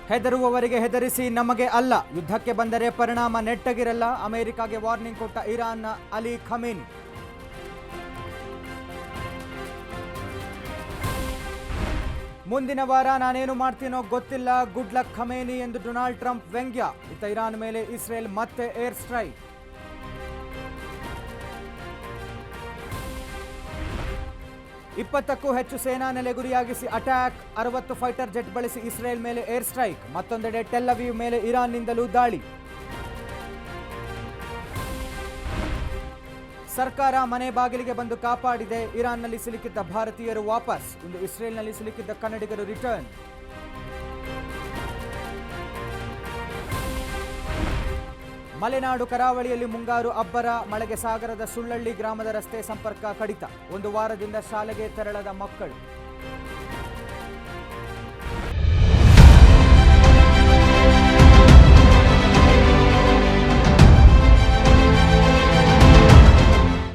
ಹೆದರುವವರಿಗೆ ಹೆದರಿಸಿ ನಮಗೆ ಅಲ್ಲ, ಯುದ್ಧಕ್ಕೆ ಬಂದರೆ ಪರಿಣಾಮ ನೆಟ್ಟಗಿರಲ್ಲ, ಅಮೆರಿಕಾಗೆ ವಾರ್ನಿಂಗ್ ಕೊಟ್ಟ ಇರಾನ್ನ ಅಲಿ ಖಮೇನಿ. ಮುಂದಿನ ವಾರ ನಾನೇನು ಮಾಡ್ತೀನೋ ಗೊತ್ತಿಲ್ಲ, ಗುಡ್ ಲಕ್ ಖಮೇನಿ ಎಂದು ಡೊನಾಲ್ಡ್ ಟ್ರಂಪ್ ವ್ಯಂಗ್ಯ. ಇತ್ತ ಇರಾನ್ ಮೇಲೆ ಇಸ್ರೇಲ್ ಮತ್ತೆ ಏರ್ ಸ್ಟ್ರೈಕ್. 20ಕ್ಕೂ ಹೆಚ್ಚು ಸೇನಾ ನೆಲೆ ಗುರಿಯಾಗಿಸಿ ಅಟ್ಯಾಕ್, 60 ಫೈಟರ್ ಜೆಟ್ ಬಳಸಿ ಇಸ್ರೇಲ್ ಮೇಲೆ ಏರ್ ಸ್ಟ್ರೈಕ್. ಮತ್ತೊಂದೆಡೆ ಟೆಲ್ ಅವೀವ್ ಮೇಲೆ ಇರಾನ್ನಿಂದಲೂ ದಾಳಿ. ಸರ್ಕಾರ ಮನೆ ಬಾಗಿಲಿಗೆ ಬಂದು ಕಾಪಾಡಿದೆ, ಇರಾನ್ನಲ್ಲಿ ಸಿಲುಕಿದ್ದ ಭಾರತೀಯರು ವಾಪಸ್. ಇಂದು ಇಸ್ರೇಲ್ನಲ್ಲಿ ಸಿಲುಕಿದ್ದ ಕನ್ನಡಿಗರು ರಿಟರ್ನ್. ಮಲೆನಾಡು ಕರಾವಳಿಯಲ್ಲಿ ಮುಂಗಾರು ಅಬ್ಬರ, ಮಳೆಗೆ ಸಾಗರದ ಸುಳ್ಳಳ್ಳಿ ಗ್ರಾಮದ ರಸ್ತೆ ಸಂಪರ್ಕ ಕಡಿತ. ಒಂದು ವಾರದಿಂದ ಶಾಲೆಗೆ ತೆರಳದ ಮಕ್ಕಳು.